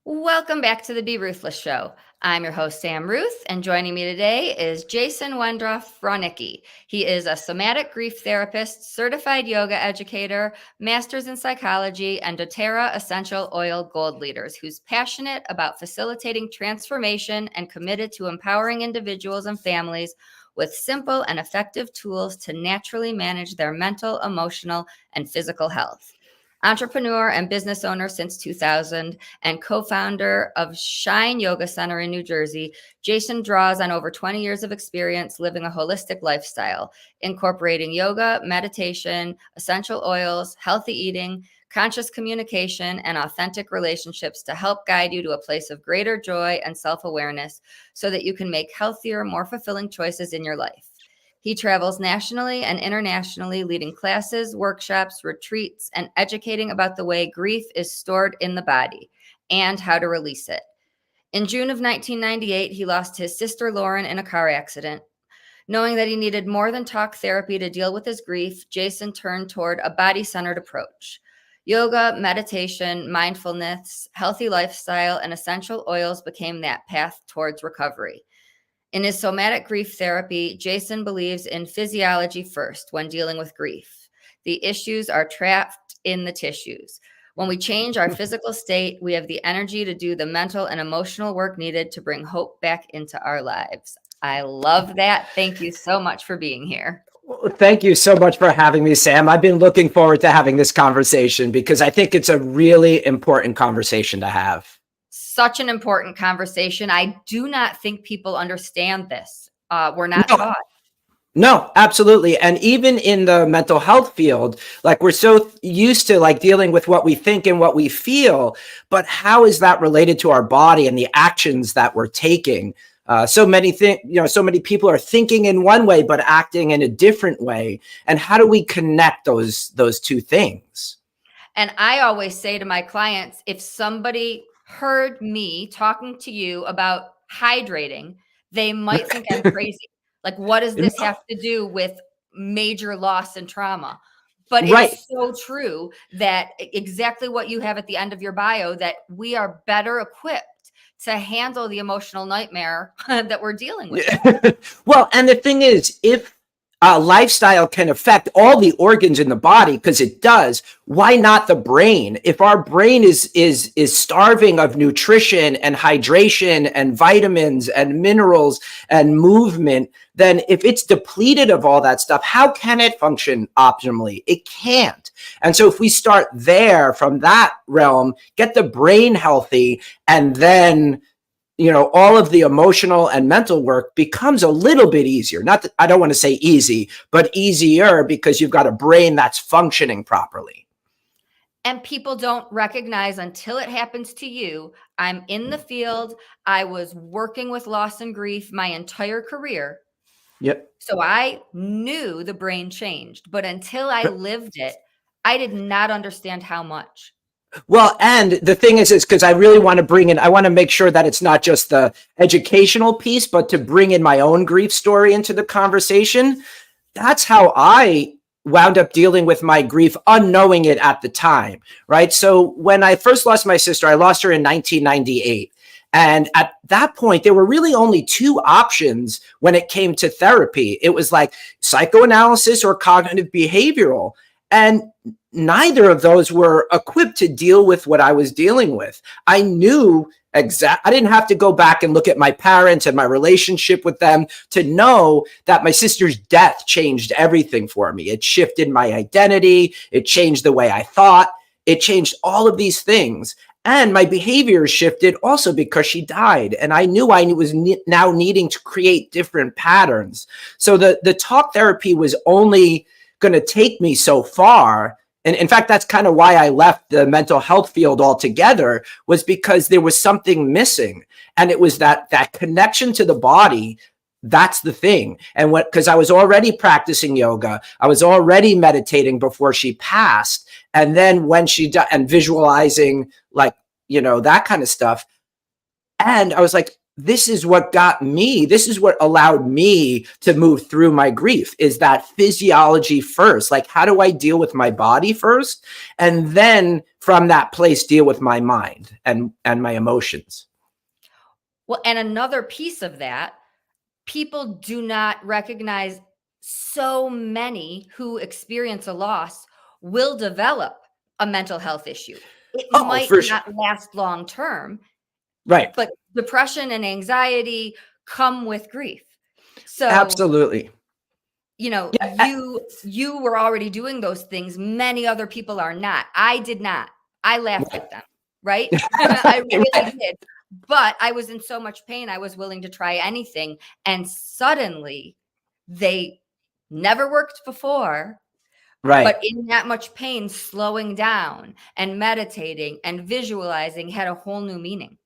Welcome back to the Be Ruthless Show. I'm your host, Sam Ruth, and joining me today is Jason Wendroff-Rawnicki. He is a somatic grief therapist, certified yoga educator, master's in psychology, and döTERRA essential oil gold leaders who's passionate about facilitating transformation and committed to empowering individuals and families with simple and effective tools to naturally manage their mental, emotional, and physical health. Entrepreneur and business owner since 2000 and co-founder of Shine Yoga Center in New Jersey, Jason draws on over 20 years of experience living a holistic lifestyle, incorporating yoga, meditation, essential oils, healthy eating, conscious communication, and authentic relationships to help guide you to a place of greater joy and self-awareness so that you can make healthier, more fulfilling choices in your life. He travels nationally and internationally, leading classes, workshops, retreats, and educating about the way grief is stored in the body and how to release it. In June of 1998, he lost his sister Lauren in a car accident. Knowing that he needed more than talk therapy to deal with his grief, Jason turned toward a body-centered approach. Yoga, meditation, mindfulness, healthy lifestyle, and essential oils became that path towards recovery. In his somatic grief therapy, Jason believes in physiology first when dealing with grief. The issues are trapped in the tissues. When we change our physical state, we have the energy to do the mental and emotional work needed to bring hope back into our lives. I love that. Thank you so much for being here. Thank you so much for having me, Sam. I've been looking forward to having this conversation because I think it's a really important conversation to have. Such an important conversation. I do not think people understand this. We're not taught. No, absolutely. And even in the mental health field, like we're so used to like dealing with what we think and what we feel, but how is that related to our body and the actions that we're taking? So many people are thinking in one way, but acting in a different way. And how do we connect those two things? And I always say to my clients, if somebody heard me talking to you about hydrating, they might think I'm crazy. Like, what does this have to do with major loss and trauma? But it's so true that exactly what you have at the end of your bio, that we are better equipped to handle the emotional nightmare that we're dealing with. Well, and the thing is, if lifestyle can affect all the organs in the body, because it does, why not the brain? If our brain is starving of nutrition and hydration and vitamins and minerals and movement, then if it's depleted of all that stuff, how can it function optimally? It can't. And so if we start there from that realm, get the brain healthy, and then all of the emotional and mental work becomes a little bit easier. Not that I don't want to say easy, but easier because you've got a brain that's functioning properly. And people don't recognize until it happens to you. I'm in the field. I was working with loss and grief my entire career. Yep. So I knew the brain changed, but until I lived it, I did not understand how much. Well, and the thing is because I really want to I want to make sure that it's not just the educational piece, but to bring in my own grief story into the conversation. That's how I wound up dealing with my grief, unknowing it at the time, right? So when I first lost my sister, I lost her in 1998. And at that point, there were really only two options when it came to therapy. It was like psychoanalysis or cognitive behavioral. And neither of those were equipped to deal with what I was dealing with. I knew I didn't have to go back and look at my parents and my relationship with them to know that my sister's death changed everything for me. It shifted my identity. It changed the way I thought. It changed all of these things. And my behavior shifted also because she died. And I knew I was now needing to create different patterns. So the talk therapy was only going to take me so far. And in fact, that's kind of why I left the mental health field altogether, was because there was something missing. And it was that connection to the body. That's the thing. And because I was already practicing yoga, I was already meditating before she passed. And then when she died, and visualizing, like, that kind of stuff. And I was like, this is what got me, this is what allowed me to move through my grief, is that physiology first. Like, how do I deal with my body first? And then from that place, deal with my mind and my emotions. Well, and another piece of that, people do not recognize so many who experience a loss will develop a mental health issue. It might not last long term. Right. But depression and anxiety come with grief. So absolutely. You know, you were already doing those things. Many other people are not. I did not. I laughed at them, right? I really did. But I was in so much pain, I was willing to try anything. And suddenly they never worked before. Right. But in that much pain, slowing down and meditating and visualizing had a whole new meaning.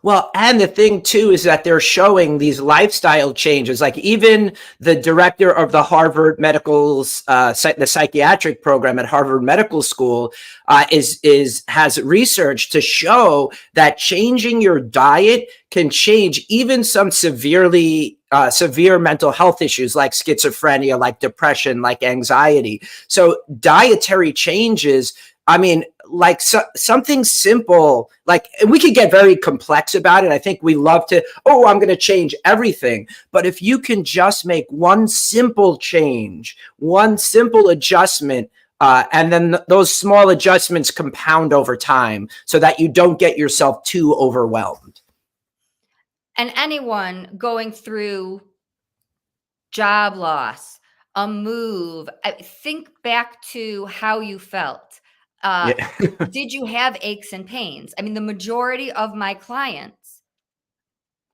Well, and the thing too is that they're showing these lifestyle changes. Like even the director of the Harvard Medical's the psychiatric program at Harvard Medical School has research to show that changing your diet can change even some severe mental health issues like schizophrenia, like depression, like anxiety. So dietary changes, I mean, like something simple, like, and we could get very complex about it. I think we love to, I'm going to change everything. But if you can just make one simple change, one simple adjustment, and then those small adjustments compound over time so that you don't get yourself too overwhelmed. And anyone going through job loss, a move, think back to how you felt. Did you have aches and pains? I mean, the majority of my clients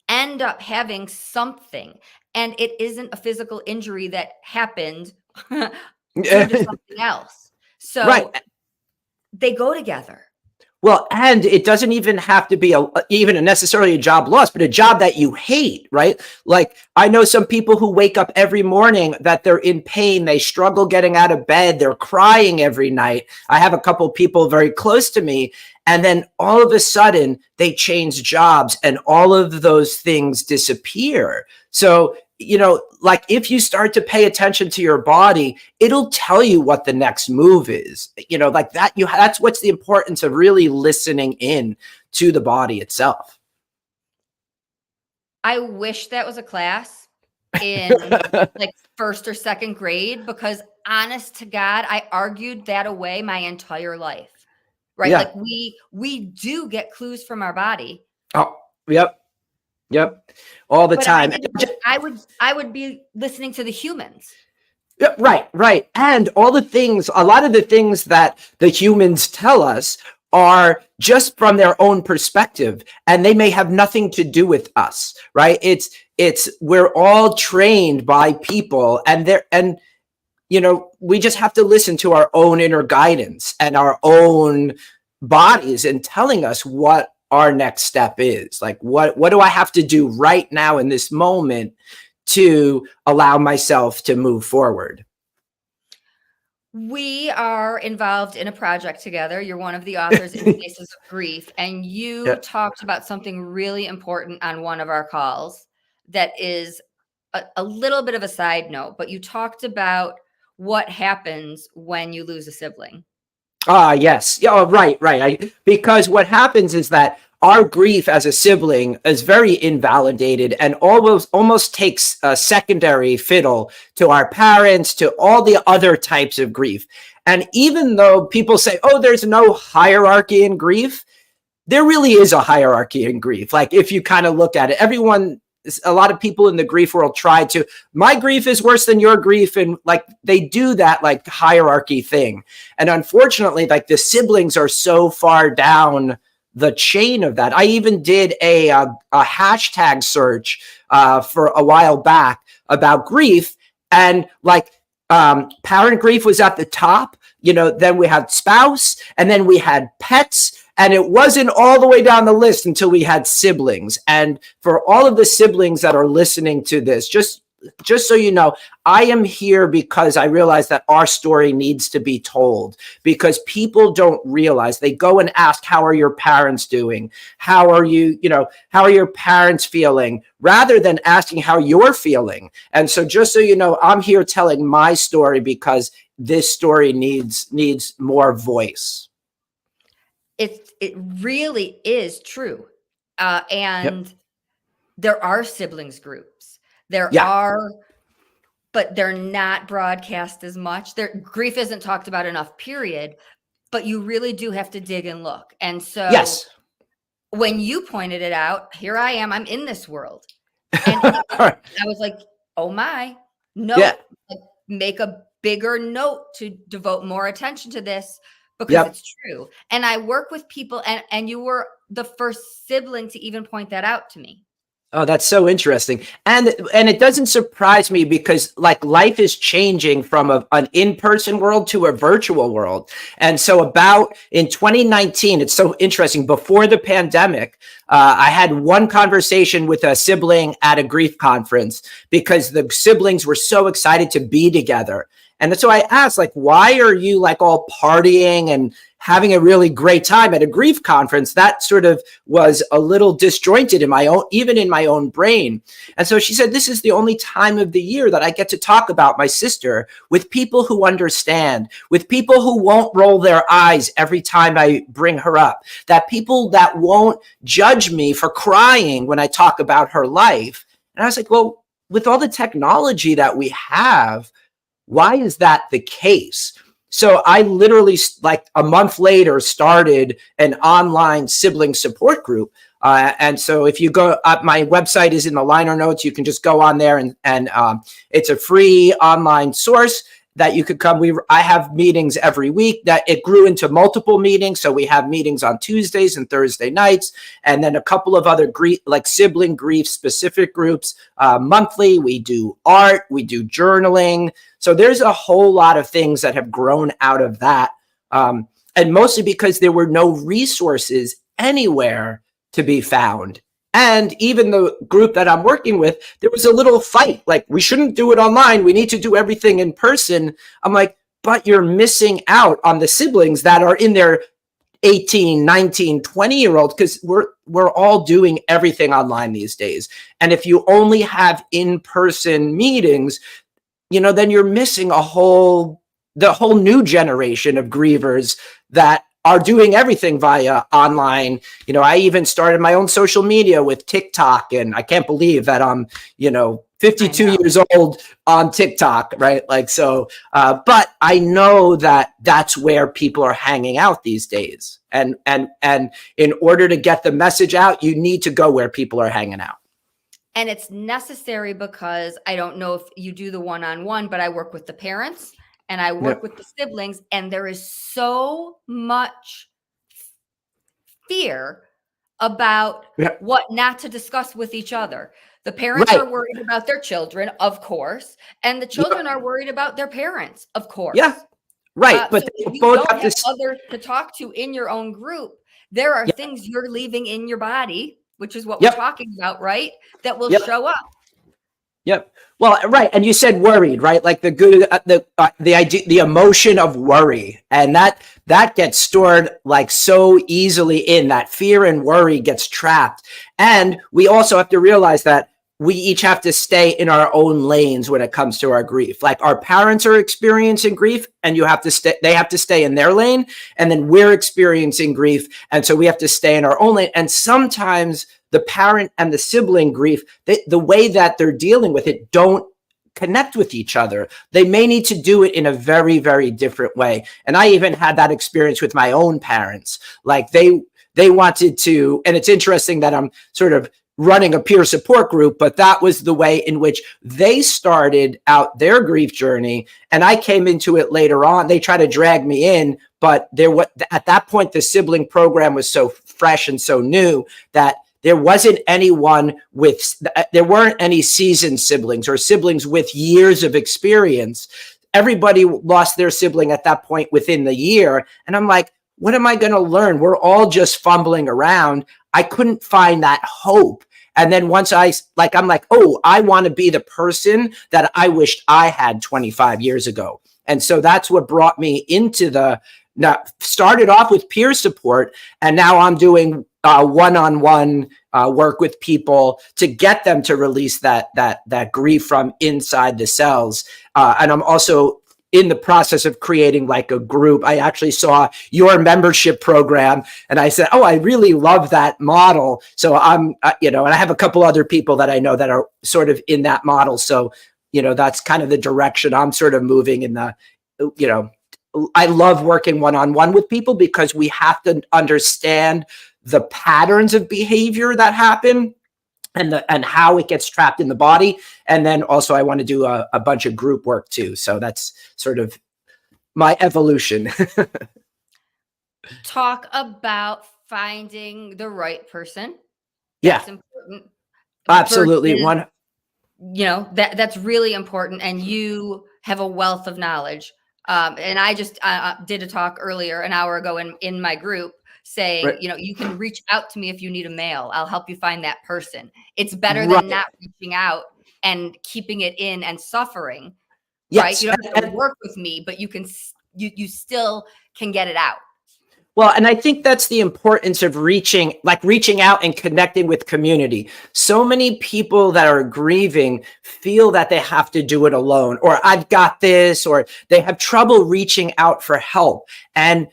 end up having something, and it isn't a physical injury that happened due to something else. So they go together. Well, and it doesn't even have to be even necessarily a job loss, but a job that you hate, right? Like I know some people who wake up every morning that they're in pain. They struggle getting out of bed. They're crying every night. I have a couple people very close to me. And then all of a sudden they change jobs and all of those things disappear. So, you know, like if you start to pay attention to your body, it'll tell you what the next move is, you know, like that. That's what's the importance of really listening in to the body itself. I wish that was a class in like first or second grade, because honest to God, I argued that away my entire life. Right. Yeah. Like we do get clues from our body. Oh, yep. All the time. I would be listening to the humans. Right. And a lot of the things that the humans tell us are just from their own perspective, and they may have nothing to do with us, right? We're all trained by people, and you know, we just have to listen to our own inner guidance and our own bodies and telling us what our next step is. Like, what do I have to do right now in this moment to allow myself to move forward? We are involved in a project together. You're one of the authors in Faces of Grief, and you talked about something really important on one of our calls that is a little bit of a side note, but you talked about what happens when you lose a sibling. Yes. Right. Because what happens is that our grief as a sibling is very invalidated and almost takes a secondary fiddle to our parents, to all the other types of grief. And even though people say, there's no hierarchy in grief, there really is a hierarchy in grief. Like if you kind of look at it, a lot of people in the grief world my grief is worse than your grief. And like, they do that like hierarchy thing. And unfortunately, like the siblings are so far down the chain of that. I even did a hashtag search for a while back about grief, and like parent grief was at the top, you know, then we had spouse, and then we had pets. And it wasn't all the way down the list until we had siblings. And for all of the siblings that are listening to this, just just so you know, I am here because I realize that our story needs to be told, because people don't realize. They go and ask, how are your parents doing? How are you, how are your parents feeling? Rather than asking how you're feeling. And so just so you know, I'm here telling my story because this story needs more voice. It really is true. And there are siblings groups. There are, but they're not broadcast as much. Grief isn't talked about enough, period. But you really do have to dig and look. And so when you pointed it out, here I am, I'm in this world. And I was like, oh my, no, make a bigger note to devote more attention to this, because it's true. And I work with people, and you were the first sibling to even point that out to me. Oh, that's so interesting. And it doesn't surprise me, because like life is changing from an in-person world to a virtual world. And so in 2019, it's so interesting. Before the pandemic, I had one conversation with a sibling at a grief conference, because the siblings were so excited to be together. And so I asked, like, why are you like all partying and having a really great time at a grief conference? That sort of was a little disjointed even in my own brain. And so she said, this is the only time of the year that I get to talk about my sister with people who understand, with people who won't roll their eyes every time I bring her up, that people that won't judge me for crying when I talk about her life. And I was like, well, with all the technology that we have, why is that the case? So I literally, like a month later, started an online sibling support group. And so if you go up, my website is in the liner notes. You can just go on there, and it's a free online source that you could come. I have meetings every week. That it grew into multiple meetings. So we have meetings on Tuesdays and Thursday nights, and then a couple of other like sibling grief specific groups monthly. We do art, we do journaling. So there's a whole lot of things that have grown out of that. And mostly because there were no resources anywhere to be found. And even the group that I'm working with, there was a little fight. Like, we shouldn't do it online. We need to do everything in person. I'm like, but you're missing out on the siblings that are in their 18, 19, 20-year-olds, because we're all doing everything online these days. And if you only have in-person meetings, then you're missing the whole new generation of grievers that are doing everything via online. I even started my own social media with TikTok, and I can't believe that I'm, 52 years old on TikTok, right? Like, so, but I know that that's where people are hanging out these days. And in order to get the message out, you need to go where people are hanging out. And it's necessary, because I don't know if you do the one-on-one, but I work with the parents and I work with the siblings, and there is so much fear about what not to discuss with each other. The parents are worried about their children, of course, and the children are worried about their parents, of course. Yeah, right. But so they you both don't have have others to talk to in your own group. There are things you're leaving in your body, which is what we're talking about, right? That will show up. Yep. Well, right. And you said worried, right? Like the idea, the emotion of worry, and that gets stored like so easily in that fear, and worry gets trapped. And we also have to realize that we each have to stay in our own lanes when it comes to our grief. Like, our parents are experiencing grief, and they have to stay in their lane, and then we're experiencing grief. And so we have to stay in our own lane. And sometimes the parent and the sibling grief, the way that they're dealing with it, don't connect with each other. They may need to do it in a very, very different way. And I even had that experience with my own parents. Like, they wanted to, and it's interesting that I'm sort of running a peer support group, but that was the way in which they started out their grief journey. And I came into it later on. They tried to drag me in, but at that point, the sibling program was so fresh and so new that there weren't any seasoned siblings or siblings with years of experience. Everybody lost their sibling at that point within the year. And I'm like, what am I going to learn? We're all just fumbling around. I couldn't find that hope. And then once I'm like, oh, I want to be the person that I wished I had 25 years ago. And so that's what brought me into now started off with peer support, and now I'm doing one-on-one work with people to get them to release that grief from inside the cells. And I'm also in the process of creating like a group. I actually saw your membership program and I said, oh, I really love that model. So I'm, and I have a couple other people that I know that are sort of in that model. So, that's kind of the direction I'm sort of moving in I love working one-on-one with people because we have to understand the patterns of behavior that happen and how it gets trapped in the body. And then also I want to do a bunch of group work too. So that's sort of my evolution. Talk about finding the right person. Yeah. That's important. Absolutely. That's really important. And you have a wealth of knowledge. And I just did a talk earlier, an hour ago in my group saying, right. You can reach out to me if you need a male. I'll help you find that person. It's better than not reaching out and keeping it in and suffering. Yes. Right? You don't have to work with me, but you still can get it out. Well, and I think that's the importance of reaching out and connecting with community. So many people that are grieving feel that they have to do it alone, or I've got this, or they have trouble reaching out for help. And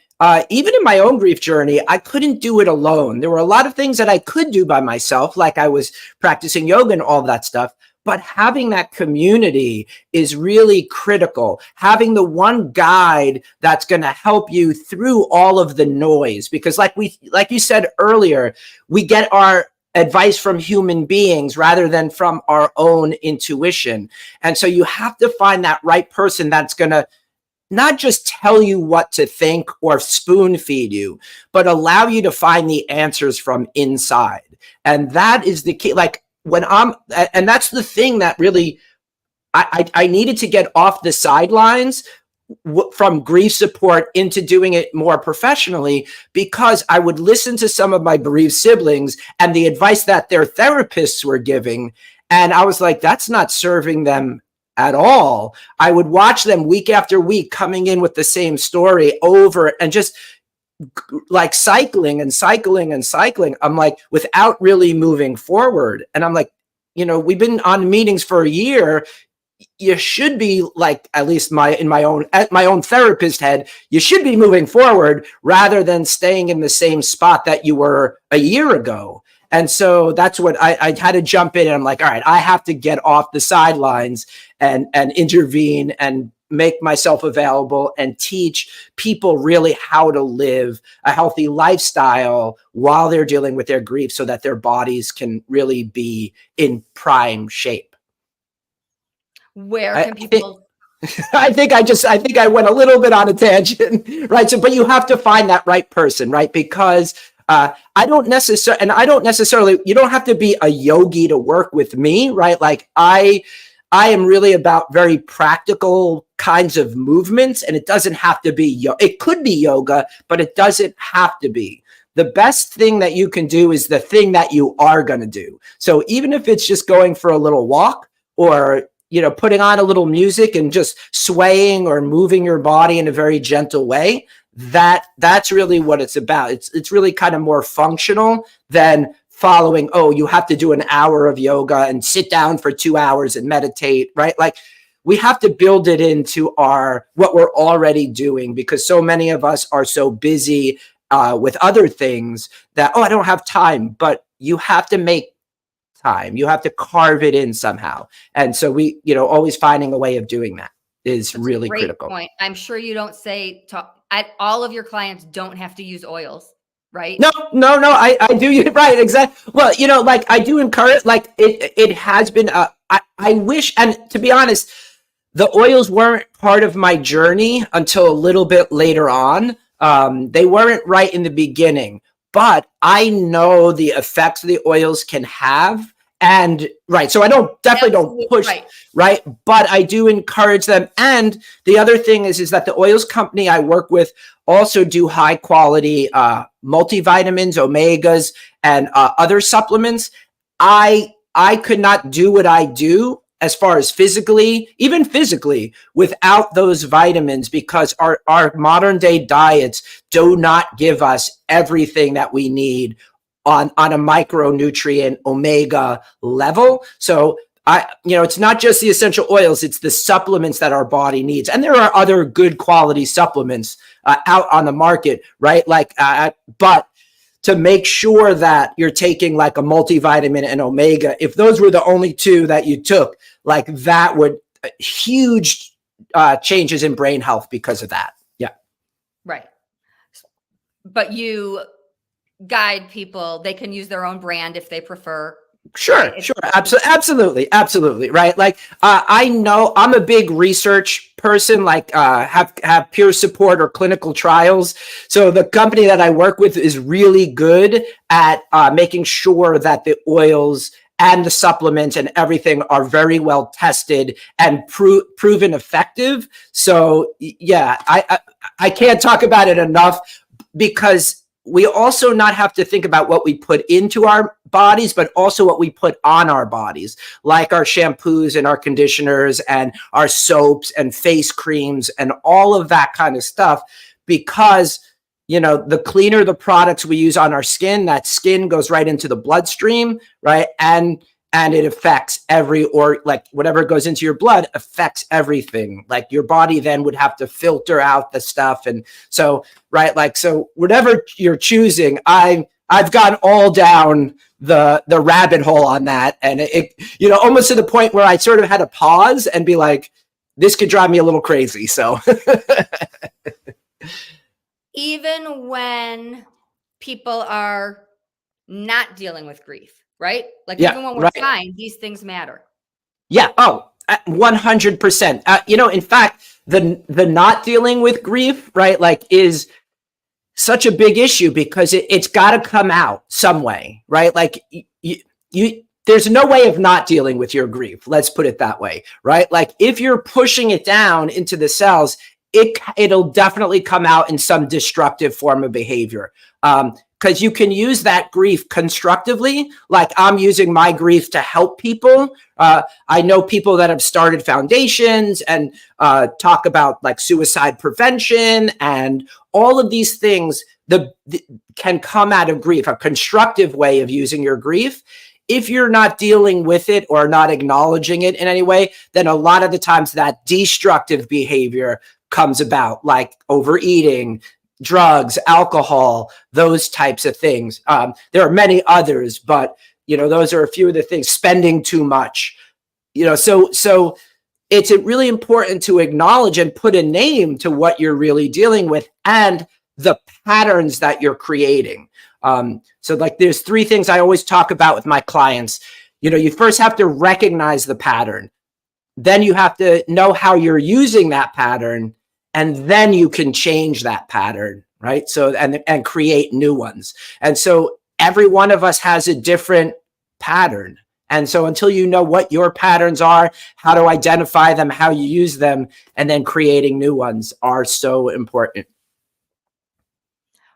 even in my own grief journey, I couldn't do it alone. There were a lot of things that I could do by myself, like I was practicing yoga and all that stuff. But having that community is really critical. Having the one guide that's going to help you through all of the noise, because like you said earlier, we get our advice from human beings rather than from our own intuition. And so you have to find that right person that's going to not just tell you what to think or spoon feed you, but allow you to find the answers from inside. And that is the key. And that's the thing that really, I needed to get off the sidelines from grief support into doing it more professionally, because I would listen to some of my bereaved siblings and the advice that their therapists were giving. And I was like, that's not serving them at all. I would watch them week after week coming in with the same story over and just like cycling. I'm like, without really moving forward. And I'm like, we've been on meetings for a year. You should be like, at least at my own therapist head, you should be moving forward rather than staying in the same spot that you were a year ago. And so that's what I had to jump in. And I'm like, all right, I have to get off the sidelines and intervene and make myself available and teach people really how to live a healthy lifestyle while they're dealing with their grief so that their bodies can really be in prime shape. Where can people... I think I went a little bit on a tangent, right? So, but you have to find that right person, right? Because you don't have to be a yogi to work with me, right? Like I am really about very practical kinds of movements, and it doesn't have to be, it could be yoga, but it doesn't have to be. The best thing that you can do is the thing that you are going to do. So even if it's just going for a little walk or, putting on a little music and just swaying or moving your body in a very gentle way, that's really what it's about. It's really kind of more functional than following, you have to do an hour of yoga and sit down for 2 hours and meditate, right? Like we have to build it into what we're already doing, because so many of us are so busy with other things that, I don't have time, but you have to make time. You have to carve it in somehow. And so we, always finding a way of doing that is really critical. Point. I'm sure you don't say all of your clients don't have to use oils. Right? No, I do. Right. Exactly. Well, I do encourage, it has been, I wish, and to be honest, the oils weren't part of my journey until a little bit later on. They weren't right in the beginning, but I know the effects the oils can have. And right. So I definitely don't push, right. But I do encourage them. And the other thing is that the oils company I work with also do high quality multivitamins, omegas, and other supplements. I could not do what I do as far as even physically, without those vitamins, because our modern day diets do not give us everything that we need on a micronutrient omega level. So it's not just the essential oils, it's the supplements that our body needs. And there are other good quality supplements out on the market, right? But to make sure that you're taking like a multivitamin and omega, if those were the only two that you took, like that would huge changes in brain health because of that. Yeah. Right. But you guide people, they can use their own brand if they prefer. Sure. Absolutely. Right. Like, I know I'm a big research person, like, have peer support or clinical trials. So the company that I work with is really good at making sure that the oils and the supplements and everything are very well tested and proven effective. So yeah, I can't talk about it enough, because we also not have to think about what we put into our bodies, but also what we put on our bodies, like our shampoos and our conditioners and our soaps and face creams and all of that kind of stuff. Because, the cleaner the products we use on our skin, that skin goes right into the bloodstream, right? And it affects whatever goes into your blood affects everything. Like, your body then would have to filter out the stuff. And so, right, like, so whatever you're choosing, I've gone all down the rabbit hole on that. And it almost to the point where I sort of had to pause and be like, this could drive me a little crazy. So even when people are not dealing with grief, right? Like, even when we're fine, these things matter. Yeah. Oh, 100%. In fact, the not dealing with grief, right, like, is such a big issue, because it's got to come out some way, right? Like, there's no way of not dealing with your grief. Let's put it that way, right? Like, if you're pushing it down into the cells, it'll definitely come out in some destructive form of behavior. Because you can use that grief constructively. Like, I'm using my grief to help people. I know people that have started foundations and talk about like suicide prevention and all of these things can come out of grief, a constructive way of using your grief. If you're not dealing with it or not acknowledging it in any way, then a lot of the times that destructive behavior comes about, like overeating, drugs, alcohol, those types of things. There are many others, but those are a few of the things. Spending too much, so it's really important to acknowledge and put a name to what you're really dealing with and the patterns that you're creating. So like, there's three things I always talk about with my clients. You first have to recognize the pattern. Then you have to know how you're using that pattern, and then you can change that pattern, right? So, and create new ones. And so every one of us has a different pattern. And so until you know what your patterns are, how to identify them, how you use them, and then creating new ones are so important.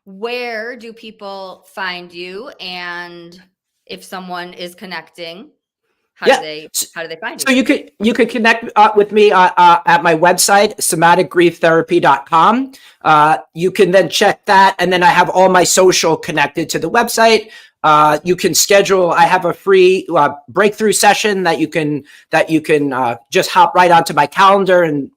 Where do people find you? And if someone is connecting, how do they find you? So you could connect with me at my website, somaticgrieftherapy.com. You can then check that, and then I have all my social connected to the website. You can schedule. I have a free breakthrough session that you can just hop right onto my calendar and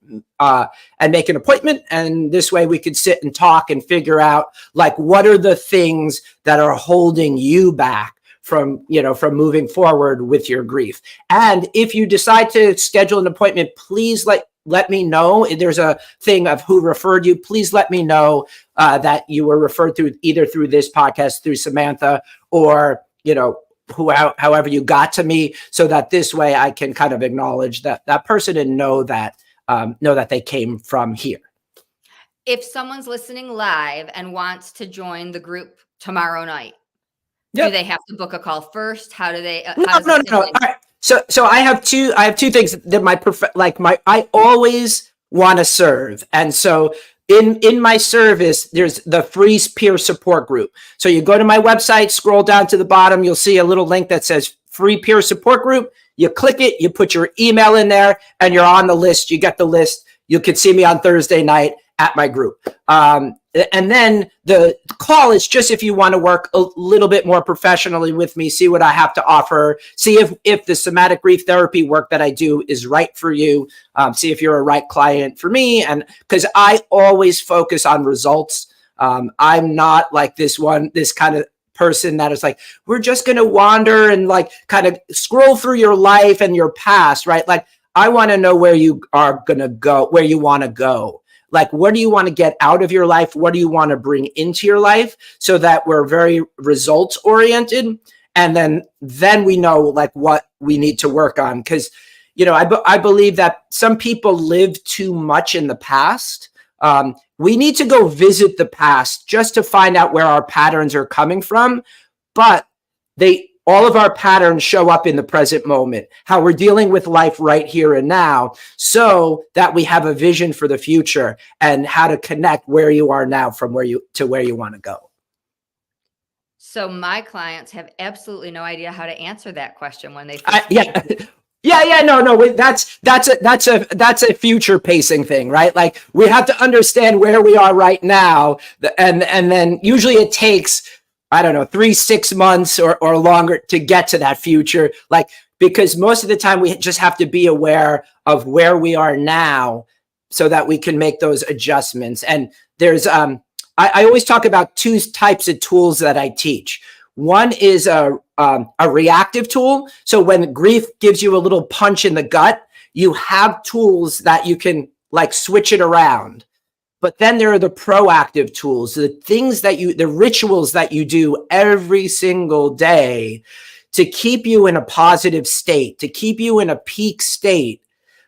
make an appointment. And this way we could sit and talk and figure out like what are the things that are holding you back from moving forward with your grief. And if you decide to schedule an appointment, please let me know. There's a thing of who referred you. Please let me know that you were referred through either through this podcast, through Samantha, or however you got to me, so that this way I can kind of acknowledge that person and know that they came from here. If someone's listening live and wants to join the group tomorrow night, yep. Do they have to book a call first? How do they? No. All right. So I have two things that I always want to serve. And so in my service, there's the free peer support group. So you go to my website, scroll down to the bottom, you'll see a little link that says free peer support group. You click it, you put your email in there, and you're on the list. You get the list. You can see me on Thursday night at my group. And then the call is just if you want to work a little bit more professionally with me, see what I have to offer, see if the somatic grief therapy work that I do is right for you, see if you're a right client for me. And because I always focus on results. I'm not like this kind of person that is like, we're just going to wander and like kind of scroll through your life and your past, right? Like, I want to know where you are going to go, where you want to go. Like, what do you want to get out of your life? What do you want to bring into your life, so that we're very results oriented? And then we know like what we need to work on. Because, you know, I believe that some people live too much in the past. We need to go visit the past just to find out where our patterns are coming from. But all of our patterns show up in the present moment, how we're dealing with life right here and now, so that we have a vision for the future and how to connect where you are now from where you want to go. So my clients have absolutely no idea how to answer that question when they no, that's a future pacing thing, right? Like, we have to understand where we are right now, and then usually it takes, I don't know, 3-6 months or longer to get to that future. Like, because most of the time we just have to be aware of where we are now so that we can make those adjustments. And there's, I always talk about 2 types of tools that I teach. One is a reactive tool. So when grief gives you a little punch in the gut, you have tools that you can like switch it around. But then there are the proactive tools, the rituals that you do every single day to keep you in a positive state, to keep you in a peak state,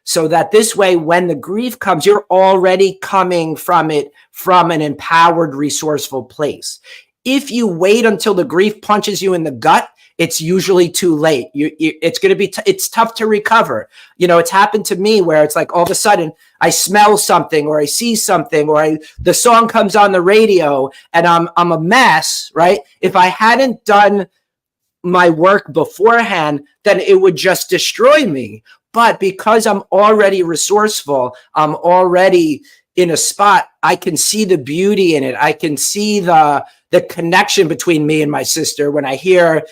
so that this way, when the grief comes, you're already coming from it from an empowered, resourceful place. If you wait until the grief punches you in the gut, it's usually too late. It's tough to recover. You know, it's happened to me where it's like all of a sudden I smell something or I see something or the song comes on the radio and I'm a mess, right? If I hadn't done my work beforehand, then it would just destroy me. But because I'm already resourceful, I'm already in a spot, I can see the beauty in it. I can see the connection between me and my sister when I hear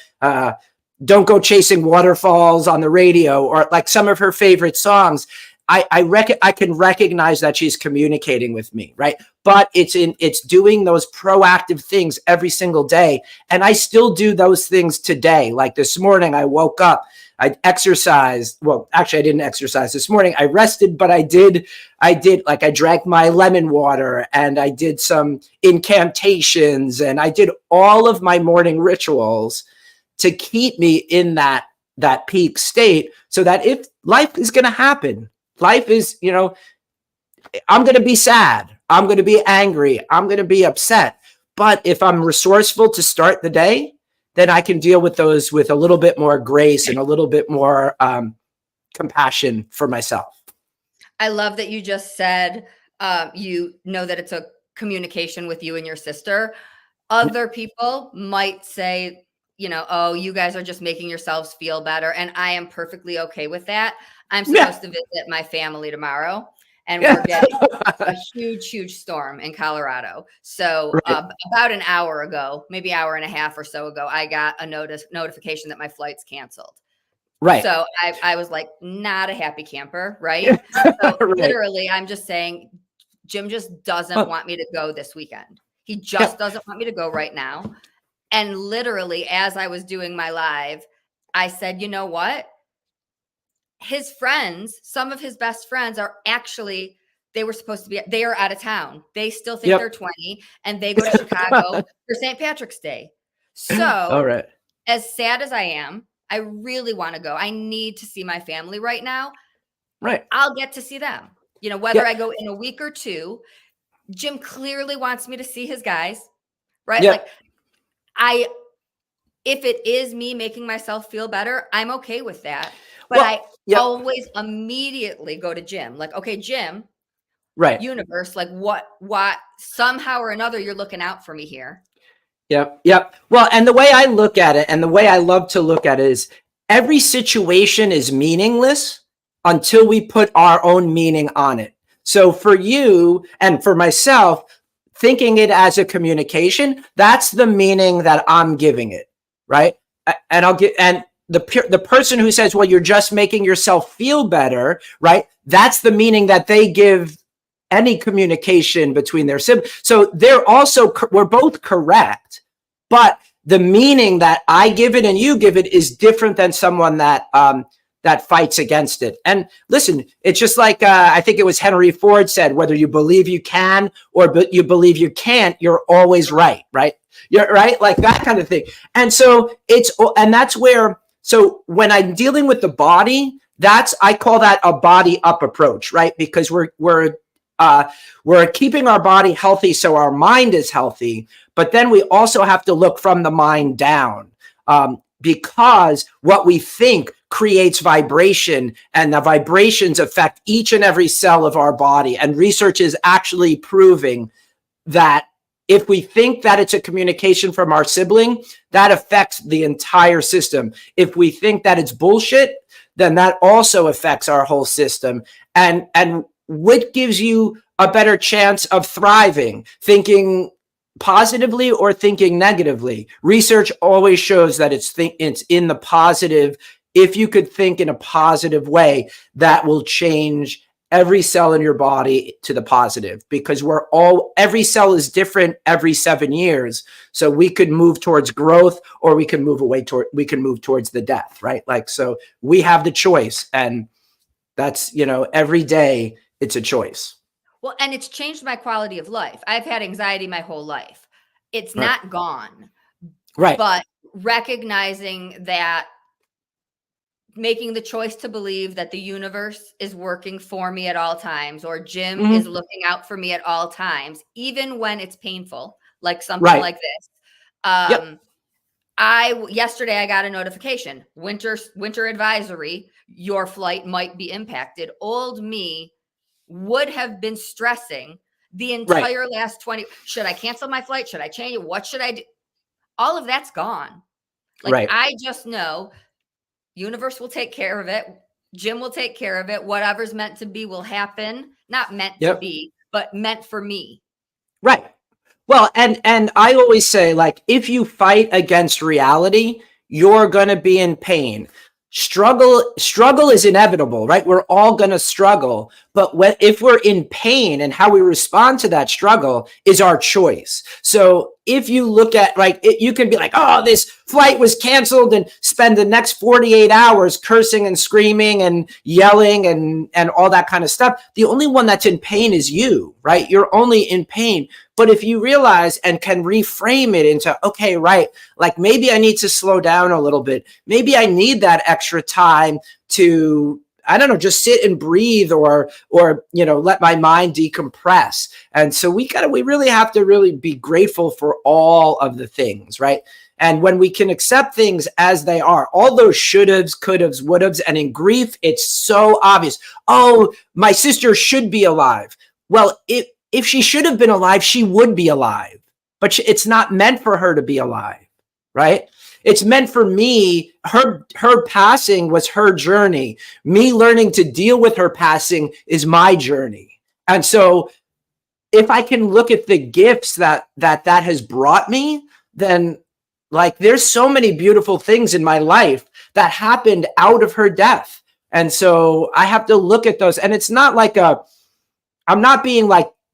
Don't Go Chasing Waterfalls on the radio, or like some of her favorite songs. I can recognize that she's communicating with me, right? But it's doing those proactive things every single day. And I still do those things today. Like this morning, I woke up, I exercised. Well, actually, I didn't exercise this morning. I rested, but I did like I drank my lemon water and I did some incantations and I did all of my morning rituals to keep me in that peak state, so that if life is going to happen, life is, you know, I'm going to be sad, I'm going to be angry, I'm going to be upset. But if I'm resourceful to start the day, then I can deal with those with a little bit more grace and a little bit more compassion for myself. I love that you just said, you know, that it's a communication with you and your sister. Other people might say, you know, oh, you guys are just making yourselves feel better. And I am perfectly okay with that. I'm supposed to visit my family tomorrow, and we're getting a huge storm in Colorado. So about an hour ago, maybe hour and a half or so ago, I got a notification that my flight's canceled. Right. So I was like, not a happy camper, right? So literally, I'm just saying, Jim just doesn't want me to go this weekend. He just doesn't want me to go right now. And literally, as I was doing my live, I said, you know what? His friends, some of his best friends are actually, they were supposed to be, they are out of town. They still think they're 20 and they go to Chicago for St. Patrick's Day. So as sad as I am, I really want to go. I need to see my family right now. Right. I'll get to see them. You know, whether I go in a week or two, Jim clearly wants me to see his guys, right? Like if it is me making myself feel better, I'm okay with that. But I always immediately go to Jim. Like, okay, Jim, universe, like what, somehow or another, you're looking out for me here. Yep. Well, and the way I look at it, and the way I love to look at it, is every situation is meaningless until we put our own meaning on it. So for you and for myself, thinking it as a communication, that's the meaning that I'm giving it, right? And the person who says, well, you're just making yourself feel better, right? That's the meaning that they give any communication between their siblings. So we're both correct, but the meaning that I give it and you give it is different than someone that fights against it. And listen, it's just like, I think it was Henry Ford said, whether you believe you can or you believe you can't, you're always right, right? You're right, like that kind of thing. And so that's where, so when I'm dealing with the body, I call that a body up approach, right? Because we're keeping our body healthy so our mind is healthy, but then we also have to look from the mind down, because what we think creates vibration, and the vibrations affect each and every cell of our body. And research is actually proving that if we think that it's a communication from our sibling, that affects the entire system. If we think that it's bullshit, then that also affects our whole system. And what gives you a better chance of thriving? Thinking positively or thinking negatively? Research always shows that it's in the positive. If you could think in a positive way, that will change every cell in your body to the positive, because every cell is different every 7 years. So we could move towards growth, or we can move towards the death, right? Like, so we have the choice, and that's, every day it's a choice. Well, and it's changed my quality of life. I've had anxiety my whole life. It's Right. not gone. Right. But recognizing that, making the choice to believe that the universe is working for me at all times, or Jim is looking out for me at all times, even when it's painful, like something like this. Yesterday I got a notification, winter advisory, your flight might be impacted. Old me would have been stressing the entire last 20. Should I cancel my flight? Should I change it? What should I do? All of that's gone. I just know universe will take care of it. Jim will take care of it. Whatever's meant to be will happen. Not meant to be, but meant for me. Right. Well, and I always say, like, if you fight against reality, you're going to be in pain. Struggle is inevitable, right? We're all going to struggle. But if we're in pain, and how we respond to that struggle is our choice. So if you look at, you can be like, oh, this flight was canceled, and spend the next 48 hours cursing and screaming and yelling and all that kind of stuff. The only one that's in pain is you, right? You're only in pain. But if you realize and can reframe it into, okay, right, like maybe I need to slow down a little bit. Maybe I need that extra time to, I don't know, just sit and breathe, or let my mind decompress. And so we really have to really be grateful for all of the things, right? And when we can accept things as they are, all those should-haves, could-haves, would-haves, and in grief, it's so obvious. Oh, my sister should be alive. Well, if she should have been alive, she would be alive. But it's not meant for her to be alive, right? It's meant for me. Her passing was her journey. Me learning to deal with her passing is my journey. And so if I can look at the gifts that has brought me, then there's so many beautiful things in my life that happened out of her death. And so I have to look at those. And it's not I'm not being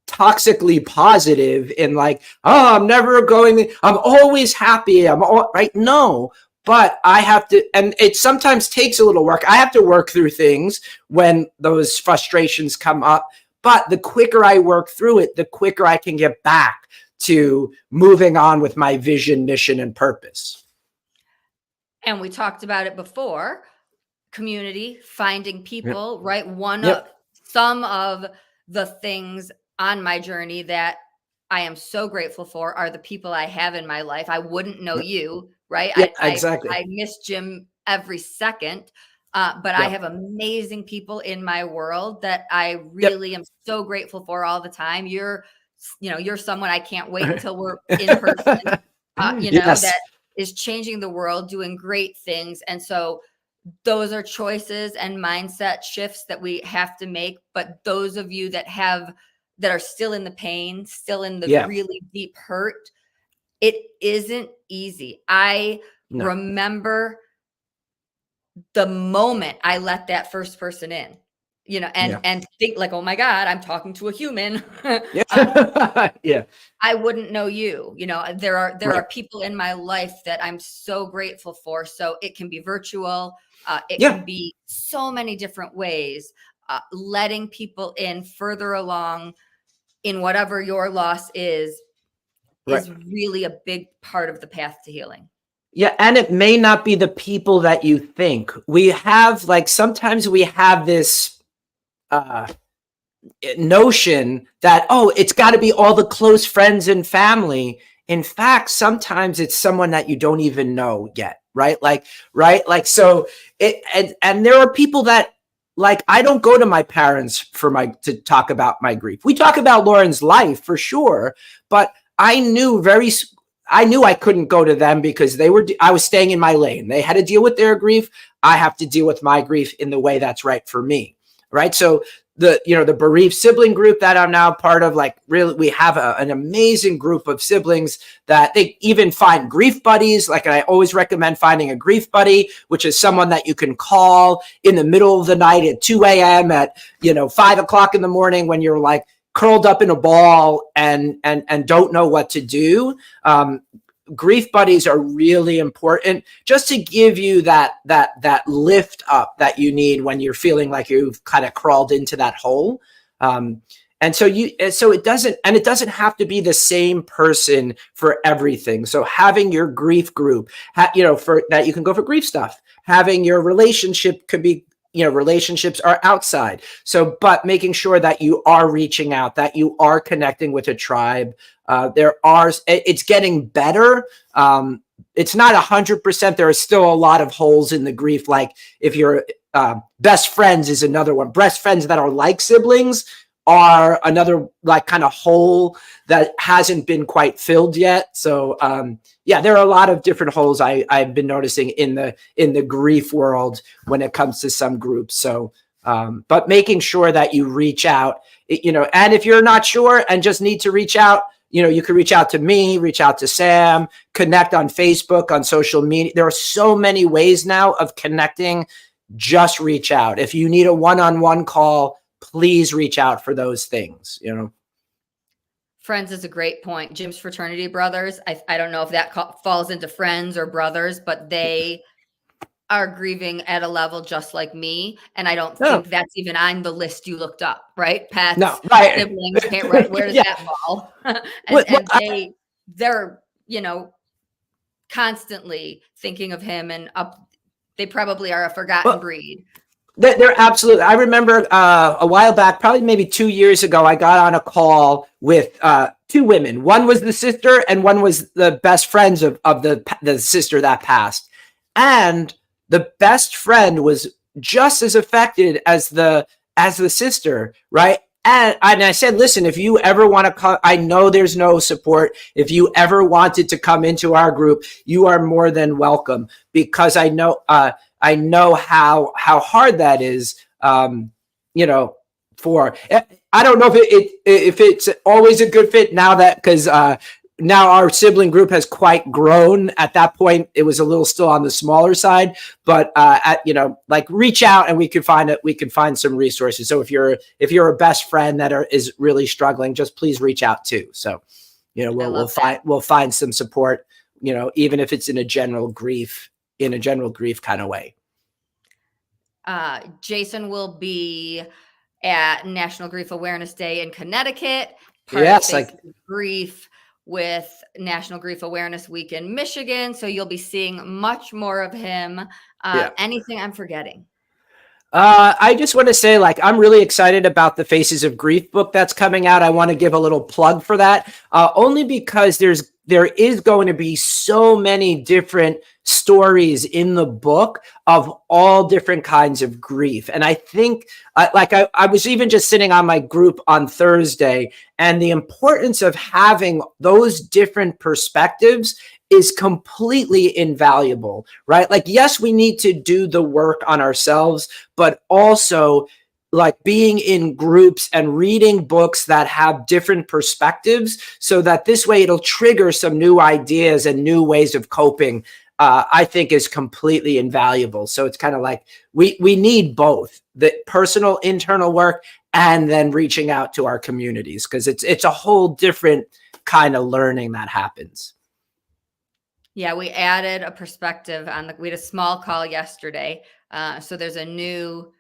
toxically positive in I'm always happy. Right. No, but I have to, and it sometimes takes a little work. I have to work through things when those frustrations come up, but the quicker I work through it, the quicker I can get back to moving on with my vision, mission, and purpose. And we talked about it before, community, finding people, right? Some of the things on my journey that I am so grateful for are the people I have in my life. I wouldn't know you, right? Yeah, exactly. I miss Jim every second, but I have amazing people in my world that I really am so grateful for all the time. You're someone I can't wait until we're in person, that is changing the world, doing great things. And so those are choices and mindset shifts that we have to make. But those of you that are still in the pain, still in the really deep hurt, it isn't easy. I remember the moment I let that first person in, and think like, oh my God, I'm talking to a human. I wouldn't know you. There are people in my life that I'm so grateful for. So it can be virtual. It can be so many different ways. Letting people in further along in whatever your loss is really a big part of the path to healing. Yeah. And it may not be the people that you think. We have, like, sometimes we have this notion that, oh, it's got to be all the close friends and family. In fact, sometimes it's someone that you don't even know yet. Right. So and there are people that, like, I don't go to my parents to talk about my grief. We talk about Lauren's life for sure, but I knew I couldn't go to them because I was staying in my lane. They had to deal with their grief. I have to deal with my grief in the way that's right for me. Right. So the bereaved sibling group that I'm now part of, like, really, we have an amazing group of siblings that they even find grief buddies. Like, I always recommend finding a grief buddy, which is someone that you can call in the middle of the night at 2 a.m. at, 5 o'clock in the morning when you're like curled up in a ball and don't know what to do. Grief buddies are really important just to give you that lift up that you need when you're feeling like you've kind of crawled into that hole. And so it doesn't have to be the same person for everything. So having your grief group, for that, you can go for grief stuff. Having your relationship could be, relationships are outside. So, but making sure that you are reaching out, that you are connecting with a tribe. It's getting better. It's not 100%. There are still a lot of holes in the grief. Like, if you're best friends is another one. Best friends that are like siblings are another, like, kind of hole that hasn't been quite filled yet. So there are a lot of different holes I've been noticing in the grief world when it comes to some groups. So but making sure that you reach out, and if you're not sure and just need to reach out, you can reach out to me, reach out to Sam, connect on Facebook, on social media. There are so many ways now of connecting. Just reach out. If you need a one-on-one call, please reach out for those things, Friends is a great point. Jim's fraternity brothers, I don't know if that falls into friends or brothers, but they are grieving at a level just like me. And I don't think that's even on the list you looked up, right? Pat's siblings, right? Where does that fall? They're, constantly thinking of him, and they probably are a forgotten breed. They're absolutely. I remember a while back, probably maybe 2 years ago, I got on a call with two women. One was the sister, and one was the best friends of the sister that passed. And the best friend was just as affected as the sister, right? And I said, listen, if you ever want to come, I know there's no support. If you ever wanted to come into our group, you are more than welcome, because I know how hard that is, for, I don't know if it's always a good fit now because now our sibling group has quite grown. At that point, it was a little still on the smaller side, but reach out and we could find some resources. So if you're a best friend that is really struggling, just please reach out too. So, we'll find some support, even if it's in a general grief kind of way. Jason will be at National Grief Awareness Day in Connecticut. Grief with National Grief Awareness Week in Michigan. So you'll be seeing much more of him. Anything I'm forgetting? I just want to say, I'm really excited about the Faces of Grief book that's coming out. I want to give a little plug for that, only because there is going to be so many different stories in the book of all different kinds of grief. And I think, I was even just sitting on my group on Thursday, and the importance of having those different perspectives is completely invaluable, right? Like, yes, we need to do the work on ourselves, but also like being in groups and reading books that have different perspectives, so that this way it'll trigger some new ideas and new ways of coping, I think is completely invaluable. So it's kind of like we need both the personal internal work and then reaching out to our communities, because it's a whole different kind of learning that happens. Yeah, we added a perspective we had a small call yesterday. So there's a new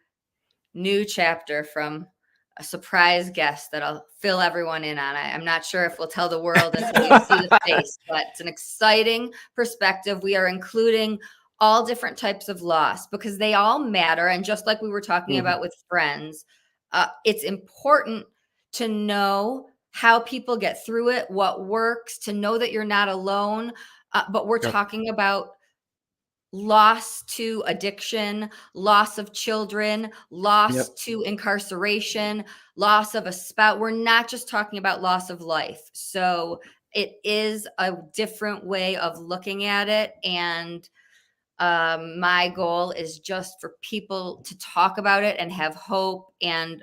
chapter from a surprise guest that I'll fill everyone in on. I'm not sure if we'll tell the world until you see the face, but it's an exciting perspective. We are including all different types of loss because they all matter. And just like we were talking about with friends, it's important to know how people get through it, what works, to know that you're not alone. But we're talking about loss to addiction, loss of children, loss to incarceration, loss of a spouse. We're not just talking about loss of life. So it is a different way of looking at it. And my goal is just for people to talk about it and have hope and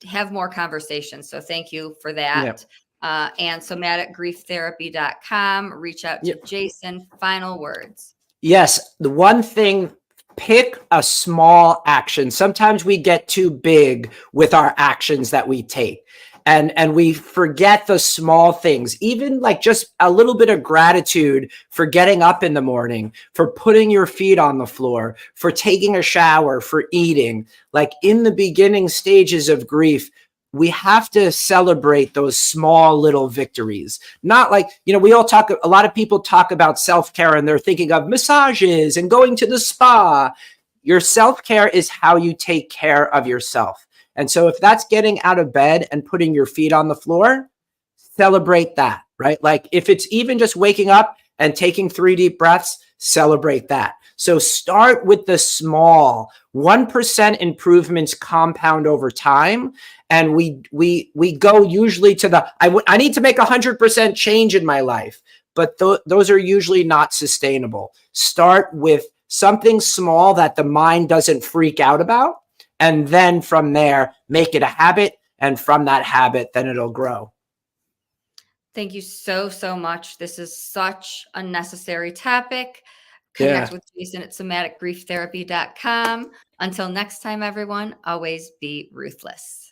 have more conversations. So thank you for that. And somaticgrieftherapy.com. Reach out to Jason. Final words. Yes. The one thing, pick a small action. Sometimes we get too big with our actions that we take. And we forget the small things, even like just a little bit of gratitude for getting up in the morning, for putting your feet on the floor, for taking a shower, for eating. Like in the beginning stages of grief, we have to celebrate those small little victories. Not like, we all talk, a lot of people talk about self-care and they're thinking of massages and going to the spa. Your self-care is how you take care of yourself. And so if that's getting out of bed and putting your feet on the floor, celebrate that, right? Like if it's even just waking up and taking 3 deep breaths, celebrate that. So start with the small 1% improvements compound over time. And we go usually to I need to make 100% change in my life, but those are usually not sustainable. Start with something small that the mind doesn't freak out about. And then from there, make it a habit. And from that habit, then it'll grow. Thank you so, so much. This is such a necessary topic. Connect with Jason at somaticgrieftherapy.com. Until next time, everyone, always be ruthless.